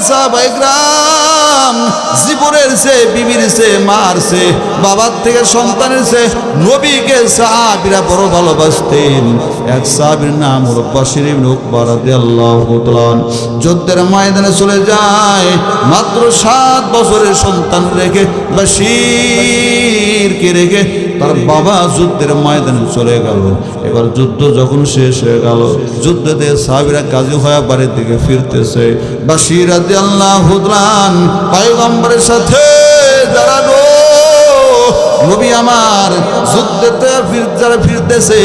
সাহাবায়ে কেরাম জীবনের চেয়ে বিবির চেয়ে মার চেয়ে বাবার থেকে সন্তানের চেয়ে নবীকে সাহাবীরা বড় ভালোবাসতেন। এক সাহাবীর নাম হলো বাশির ইবনে উকবা রাদিয়াল্লাহু তাআলা। যুদ্ধের ময়দানে চলে যায়, মাত্র 7 বছরের সন্তান রেখে বাশিরকে রেখে তার বাবা যুদ্ধের ময়দানে চলে গেল। এবার যুদ্ধ যখন শেষ হয়ে গেল, যুদ্ধে সাহাবীরা গাজী হয়ে বাড়ির দিকে ফিরতেছে। বাশির রাদিয়াল্লাহু তাআলা পয়গম্বরের সাথে দাঁড়ানো, নবী আমার যুদ্ধেতে যারা ফিরতেছে,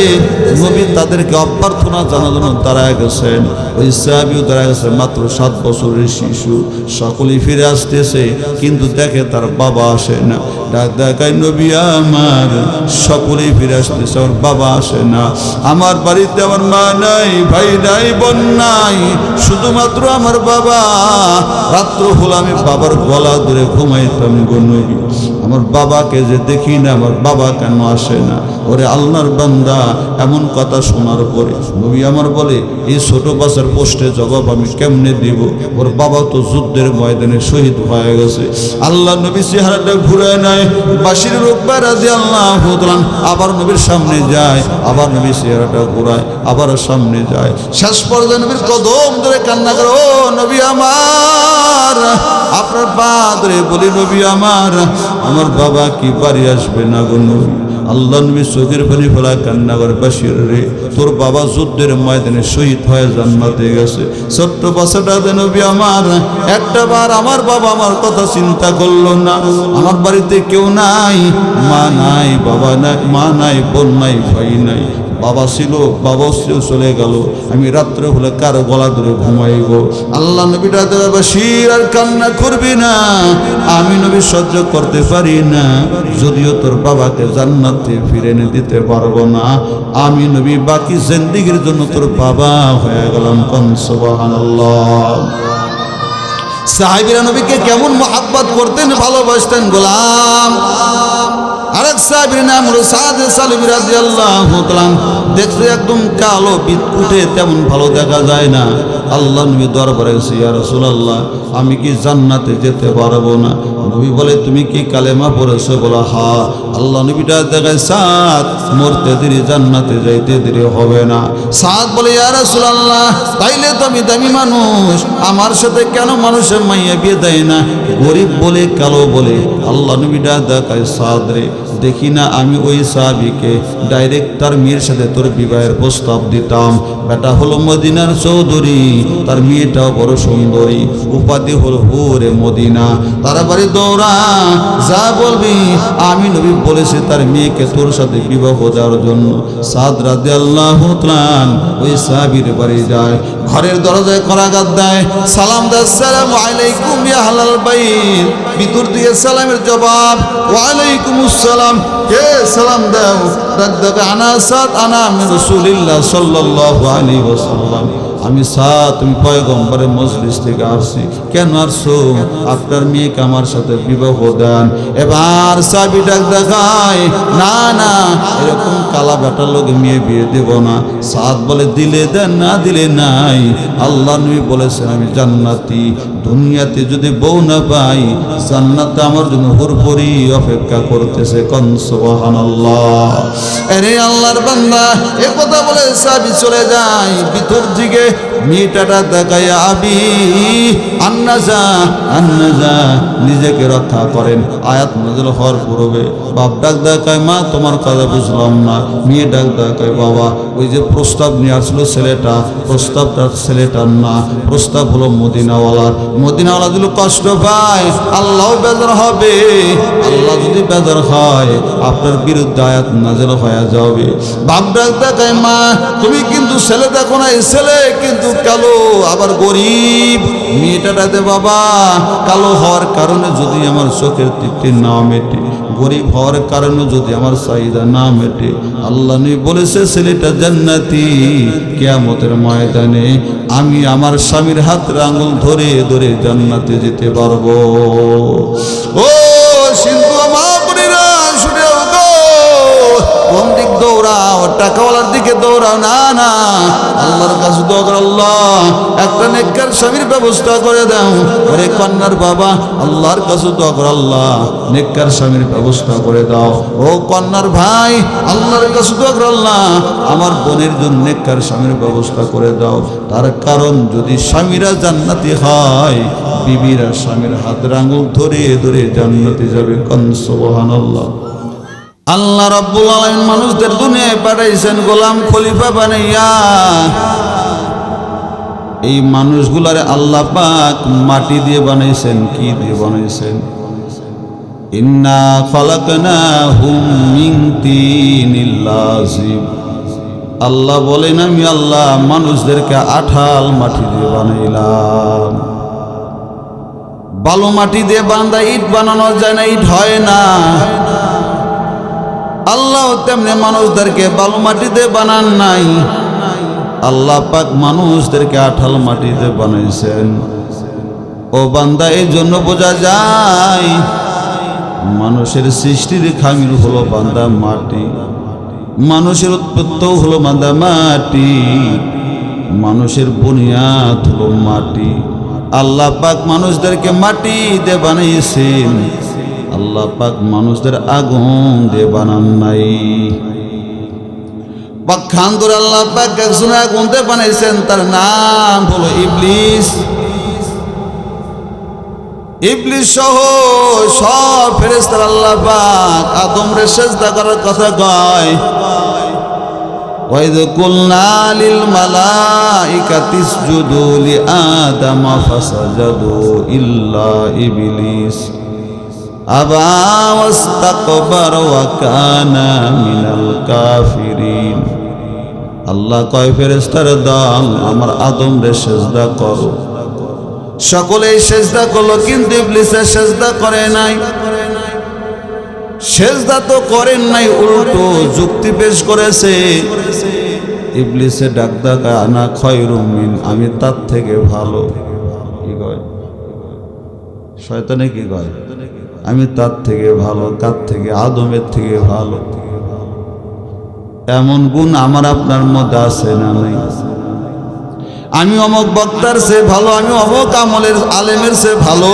নবী তাদেরকে অভ্যর্থনা জানানো দাঁড়ায় গেছেন। ওই সাহাবীও দাঁড়ায় গেছে, মাত্র 7 বছরের শিশু। সকলেই ফিরে আসতেছে, কিন্তু দেখে তার বাবা আসে না। ডাক দেখায় নবী আমার, সকলেই ফিরে আসতেছে, আমার বাবা আসে না। আমার বাড়িতে আমার মা নাই, ভাই নাই, বোন নাই, শুধুমাত্র আমার বাবা। রাত্র হলো আমি বাবার গলা ধরে ঘুমাইতাম গো নবী, আমার বাবাকে যে দেখি না, আমার বাবা কেন আসে না? ওরে আল্লাহর বান্দা, এমন কথা শোনার পরে নবী আমার বলে, এই ছোট বাচ্চার প্রশ্নের জবাব আমি কেমনে দিব? ওর বাবা তো যুদ্ধের ময়দানে শহীদ হয়ে গেছে। আল্লাহ নবী চেহারাটা ঘুরায় নেয়, বাশির উকবা রাদিয়াল্লাহু তাআলা আবার নবীর সামনে যায়, আবার নবী চেহারাটা ঘুরায়, আবার সামনে যায়। শেষ পর্যায়ে নবীর কদম ধরে কান্না করে, ও নবী আমার, আপনার পা ধরে বলি, নবী আমার, আমার বাবা কি বাড়ি আসবে না গো নবী? আল্লাহ নবী চোখের পানি ফেলা কান্না করে, বাশির রে, তোর বাবা যুদ্ধের ময়দানে শহীদ হয়ে জান্নাতে গেছে। ছোট্ট বাচ্চাটা নবী আমার, একটা বার আমার বাবা আমার কথা চিন্তা করলো না। আমার বাড়িতে কেউ নাই, মা নাই, বাবা নাই, মা নাই, বোন নাই, ভাই নাই। বাবা ছিল, বাবা চলে গেল, আমি রাত্রে হলে কারো গলা ধরে ঘুমাইব। আল্লাহ নবীটা দেবে, বাশির আর কান্না করবি না, আমি নবী সহ্য করতে পারি না। যদিও তোর বাবাকে জান্নাতে ফিরে এনে দিতে পারবো না, আমি নবী বাকি জিন্দেগীর জন্য তোর বাবা হয়ে গেলাম। কোন সুবহানাল্লাহ। সাহাবীরা নবীকে কেমন মহব্বত করতেন, ভালোবাসতেন। গোলাম আরেক সাহাবীর নাম হলো সাদ সালিবি রাদিয়াল্লাহু তাআলা। দেখতে একদম কালো বিটকুটে, তেমন ভালো দেখা যায় না। আল্লাহ নবী দরবারে গেছে, ইয়া রাসূলুল্লাহ, আমি কি জান্নাতে যেতে পারবো না? নবী বলে, তুমি কি কালেমা পড়েছো? বলা হ্যাঁ। আল্লাহ নবীটা দেখায়, সাদ মরতে দেরি, জান্নাতে যাইতে দেরি হবে না। সাদ বলে, ইয়া রাসূলুল্লাহ, তাইলে তো আমি দামি মানুষ, আমার সাথে কেন মানুষের মাইয়া বিয়ে দেয় না? গরিব বলে, কালো বলে। আল্লাহ নবীটা দেখায়, সাদ রে, দেখি না আমি ওই সাহাবীকে ডাইরেক্ট তার মেয়ের সাথে তোর বিবাহের প্রস্তাব দিতাম। বেটা হলো মদিনার চৌধুরী, তার মেয়েটাও বড় সুন্দরী, উপাধি হলো হুরে মদিনা। তার বাড়ি দৌড়া, যা বলবি আমি নবী বলেছি তার মেয়েকে তোর সাথে বিবাহ দেওয়ার জন্য। সাদ রাদিয়াল্লাহু তাআলা ওই সাহাবীর বাড়ি যায়, ঘরের দরজায় করাঘাত দেয়, সালাম দেয়, আসসালামু আলাইকুম ইয়া আহলাল বাইত। ভিতর দিয়ে সালামের জবাব, ওয়া আলাইকুমুস সালাম। কে সালাম দাও? রাদ্দাকা আনা সাদ, আনা মিন রাসূলিল্লাহ সাল্লাল্লাহু আলাইহি ওয়াসাল্লাম। আমি সাদ, তুমি পয়গম্বরের মজলিস থেকে আসছি। কেন আসছো? আপনার মেয়েকে আমার সাথে বিবাহ দেন। এবার সাহাবী ডাক দেখায়, না না, এরকম কালা বেটার লোক মেয়ে বিয়ে দেব না। সাদ বলে, দিলে দেন, না দিলে নাই। আল্লাহ নবী বলেছেন, আমি জান্নাতি, দুনিয়াতে যদি বউ না পাই, জান্নাতে আমার জন্য হুরপুরি অপেক্ষা করতেছে। কোন সুবহানাল্লাহ। আরে আল্লাহর বান্দা, এ কথা বলে সাহাবী চলে যায় ভিতর দিকে। মেয়েটাটা দেখায়, আবি আন্নাজা, আন্নাজা, নিজেকে রক্ষা করেন। আয়াত নাযিল হওয়ার পূর্বে বাপ ডাক দেখায়, মা তোমার কথা বুঝলাম না। মেয়ে ডাক দেখায়, বাবা ওই যে প্রস্তাব নিয়ে আসলো ছেলেটা, প্রস্তাবটা ছেলেটার না, প্রস্তাব হলো মদিনাওয়ালার। মদিনাওয়ালা যদি কষ্ট পায়, আল্লাহ বেজার হবে। আল্লাহ যদি বেজার হয়, আপনার বিরুদ্ধে আয়াত নাযিল হয়ে যাবে। বাপ ডাক দেখায়, মা তুমি কিন্তু ছেলে দেখো না, এই ছেলে কিন্তু কালো, আবার গরিব। মেয়েটাতে বাবা কালো হওয়ার কারণে যদি আমার চোখের তৃপ্তি না মেটে, গরিব হওয়ার কারণে যদি আমার চাহিদা না মেটে, আল্লাহ নবী বলেছে ছেলেটা জান্নাতি। কিয়ামতের ময়দানে আমি আমার স্বামীর হাতের আঙ্গুল ধরে ধরে জান্নাতে যেতে পারবো। ও সিন্ধু আমার বোনেরা, শুনেও গো, কোন দিক দৌড়াও? টাকাওয়ালার দিকে দৌড়াও না, না। আল্লাহর কাছে দোয়া করে, আল্লাহ একটা নেককার স্বামীর ব্যবস্থা করে দাও। ওরে কন্যার বাবা আল্লাহর কাছে দোয়া করে, আল্লাহ নেককার স্বামীর ব্যবস্থা করে দাও। ও কন্যার ভাই আল্লাহর কাছে দোয়া করে, আল্লাহ আমার বোনের জন্য নেককার স্বামীর ব্যবস্থা করে দাও। তার কারণ যদি স্বামীরা জান্নাতি হয়, বিবিরা স্বামীর হাতের আঙুল ধরে ধরে জান্নাতে যাবে। কোন সুবহানাল্লাহ। আল্লাহ রাব্বুল আলামিন মানুষদের দুনিয়ায় পাঠাইছেন গোলাম খলিফা বানাইয়া। এই মানুষগুলারে আল্লাহ পাক মাটি দিয়ে বানাইছেন। কি দিয়ে বানাইছেন? ইন্না খালাকনাহুম মিন তিনিল লাযিব। আল্লাহ বলেন আমি আল্লাহ মানুষদেরকে আঠাল মাটি দিয়ে বানাইলাম। বালু মাটি দিয়ে বান্দা ইট বানানো যায় না, ইট হয় না। আল্লাহ তেমনি মানুষদেরকে বালু মাটিতে বানান নাই, আল্লাহ পাক মানুষদেরকে আঠাল মাটিতে বানাইছেন। ও বান্দা এই জন্য বোঝা যায় মানুষের সৃষ্টির খামির হলো বান্দা মাটি, মানুষের উৎপত্তি হলো বান্দা মাটি, মানুষের বুনিয়াদ হলো মাটি। আল্লাহ পাক মানুষদেরকে মাটি দিয়ে বানাইছেন, আল্লাহ পাক মানুষদের আগুন দিয়ে বানান নাই। পক্ষান্তর আল্লাহ পাক একজন আগুন দিয়ে বানাইছেন, তার নাম হলো ইবলিস। ইবলিস সহ সব ফেরেশতারা আল্লাহ পাক আদমরে সিজদা করার কথা কয়। ওয়াইদ কুলনা লিল মালাইকাতি ইসজুদু লি আদম ফাসাজাদু ইল্লা ইবলিস আবা ওয়াস্তাকবার ওয়া কানা মিনাল কাফিরিন। আল্লাহ কয় ফেরেশতার দল আমার আদমরে সিজদা করো। সকলেই সিজদা করলো, কিন্তু ইবলিস সিজদা করে নাই। সিজদা তো করেন নাই, উল্টো যুক্তি পেশ করেছে। ইবলিসে ডাক ডাকা আনা খায়রুম মিন, আমি তার থেকে ভালো। কি কয় শয়তানে? কি কয়? আমি তার থেকে ভালো। কার থেকে? আদমের থেকে ভালো। এমন গুণ আমার আপনার মধ্যে আছে না নাই? আমি অমুক বক্তার চেয়ে ভালো, আমি অমুক আমলের আলেমের চেয়ে ভালো,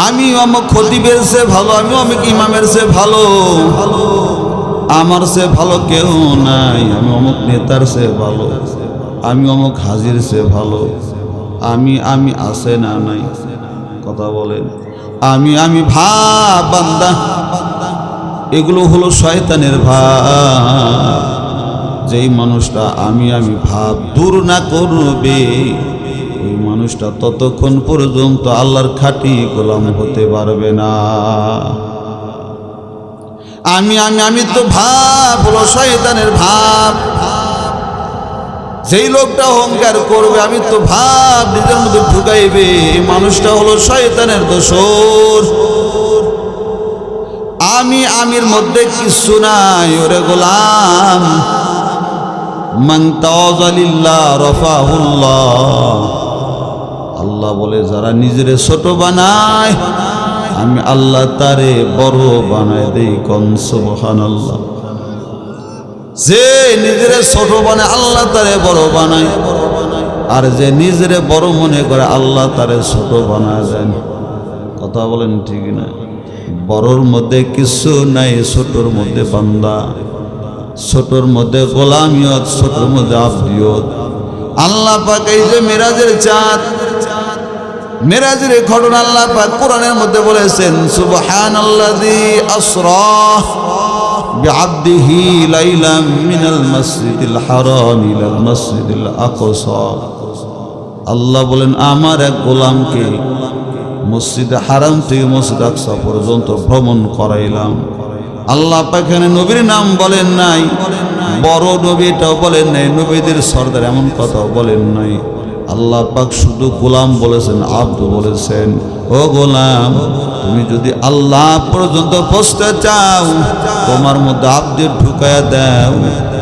আমি অমুক খতিবের চেয়ে ভালো, আমি অমুক ইমামের চেয়ে ভালো। আমার চেয়ে ভালো কেউ নাই। আমি অমুক নেতার চেয়ে ভালো, আমি অমুক হাজির চেয়ে ভালো। আমি আছে না নাই? কথা বলেন। আমি ভাব বান্দা, এগুলো হলো শয়তানের ভাব। যেই মানুষটা আমি ভাব দূর না করবে, ওই মানুষটা ততক্ষণ পর্যন্ত আল্লাহর খাঁটি গোলাম হতে পারবে না। আমি তো ভাব হলো শয়তানের ভাব। যেই লোকটা অহংকার করবে আমি তো ভাব নিজের মধ্যে ঢুকাইবে, এই মানুষটা হলো শয়তানের দোসর। আমির মধ্যে কিছু নাই। ওরে গোলাম, মান তাওয়াযা লিল্লাহ রাফাহুল্লাহ। আল্লাহ বলে যারা নিজের ছোট বানায় আমি আল্লাহ তারে বড় বানায় দেই। কোন সুবহানাল্লাহ। যে নিজের ছোট বানায় আল্লাহ তারে বড় বানায়, আর যে নিজের বড় মনে করে আল্লাহ তারে ছোট বানায় দেন। কথা বলেন ঠিক না? বড়র মধ্যে কিছু নাই, ছোটর মধ্যে বান্দা, ছোটর মধ্যে গোলামিয়ত, ছোটর মধ্যে আবদিয়ত। আল্লাহ পাক এই যে মিরাজের চাঁদ, মিরাজের ঘটনা আল্লাহ পাক কোরআনের মধ্যে বলেছেন, সুবহানাল্লাযী আসরা বিআবদিহি লাইলাম মিনাল মাসজিদিল হারাম ইলাল মাসজিদিল আকসা। আল্লাহ বলেন আমার এক গোলামকে মসজিদ হারাম থেকে মসজিদ আকসা পর্যন্ত ভ্রমণ করাইলাম। আল্লাহ পাক এখানে নবীর নাম বলেন নাই, বড় নবীটাও বলেন নাই, নবীদের সর্দার এমন কথাও বলেন নাই। আল্লাহ পাক শুধু গোলাম বলেছেন, আব্দ বলেছেন। ও গোলাম, তুমি যদি আল্লাহ পর্যন্ত পৌঁছতে চাও তোমার মধ্যে আব্দের ঢুকায়া দাও।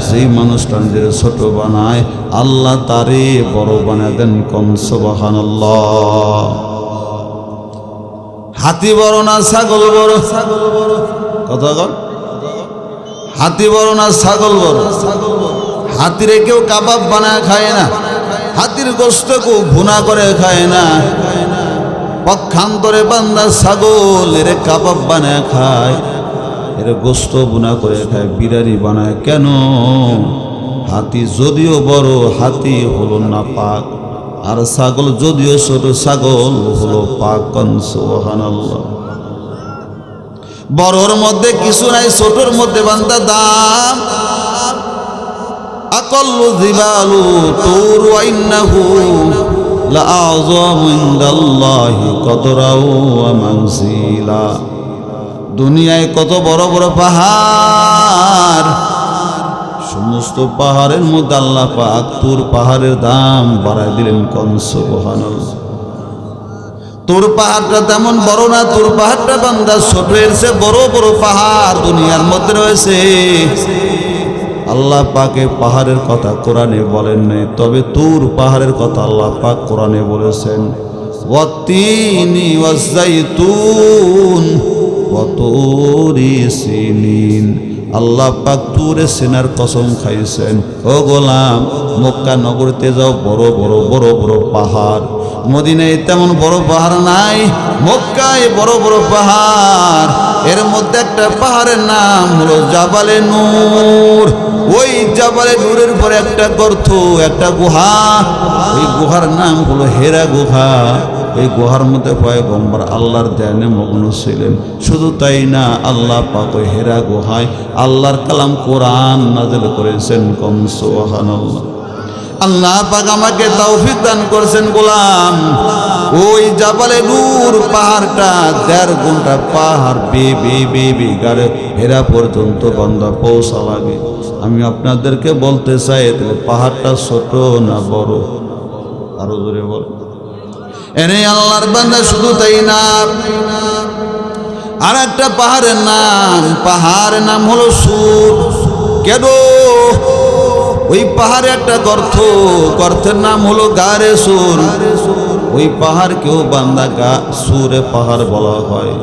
সেই মানুষটা নিজের ছোট বানায় আল্লাহ তারে বড় বানায় দেন। কোন সুবহানাল্লাহ। হাতি বড় না ছাগল বড়? কথা কন। হাতি বড় না ছাগল বড়? হাতিরে কেউ কাবাব বানায় খায় না, হাতির গোশত কেউ ভুনা করে খায় না। পক্ষান্তরে বান্দা ছাগল এর কাবাব বানায় খায়, এর গোশত ভুনা করে খায়, বিরিয়ানি বানায়। কেন? হাতি যদিও বড়, হাতি হলো না পাক, আর ছাগল যদিও ছোট, ছাগল হলো পাক। সুবহানাল্লাহ। বড়র মধ্যে কিছু নাই, ছোটর মধ্যে বান্দা দাম। আকাল্লু জিবালু তুর ওয়া ইন্নাহু লাআযামু ইনদাল্লাহি কদরাও ওয়া মানজিলা। দুনিয়ায় কত বড় বড় পাহাড়, সমস্ত পাহাড়ের মধ্যে আল্লাহ পাক তুর পাহাড়ের দাম বাড়ায় দিলেন। কোন সুবহানাল্লাহ। তুর পাহাড়টা তেমন বড় না, তুর পাহাড়টা বান্দা ছোট, এর চেয়ে বড় বড় পাহাড় দুনিয়ার মধ্যে রয়েছে। আল্লাহ পাকে পাহাড়ের কথা কোরআনে বলেন নাই, তবে তুর পাহাড়ের কথা আল্লাহ পাক কোরআনে বলেছেন। ওয়াত্তিনি ওয়াজ্জাইতুন ওয়া তুরি সিনিন। আল্লাহ পাক তুরে সিনার কসম খাইছেন। ও গোলাম, মক্কা নগরীতে যাও, বড় বড় বড় বড় পাহাড়। মদিনায় তেমন বড় পাহাড় নাই, মক্কায় বড় বড় পাহাড়। এর মধ্যে একটা পাহাড়ের নাম হলো জাবালে নূর। ওই জাবালে নূরের পরে একটা গর্ত, একটা গুহা, ওই গুহার নাম হলো হেরা গুহা। এই গুহার মধ্যে পয়গম্বর আল্লাহর ধ্যানে মগ্ন ছিলেন। শুধু তাই না, আল্লাহ পাক ওই হেরা গুহায় আল্লাহর কালাম কোরআন নাযিল করেছেন। কম সুবহানাল্লাহ। আল্লাহ পাক আমাকে তৌফিক দান করেছেন গোলাম। ওই জাবালে নূর পাহাড়টা 1.5 ঘন্টা পাহাড় বে গাড়ে হেরা পর্যন্ত বান্দা পৌঁছা লাগে। আমি আপনাদেরকে বলতে চাই, পাহাড়টা ছোট না বড়? আরো জোরে বল। এনে আল্লাহর বান্দা, শুধু তাই না, আর একটা পাহাড়ের নাম হলো সুর। কেন? ওই পাহাড়ে একটা গর্তের নাম হলো গারে সুর। ওই পাহাড় কেউ বান্দা সুরে পাহাড় বলা হয়।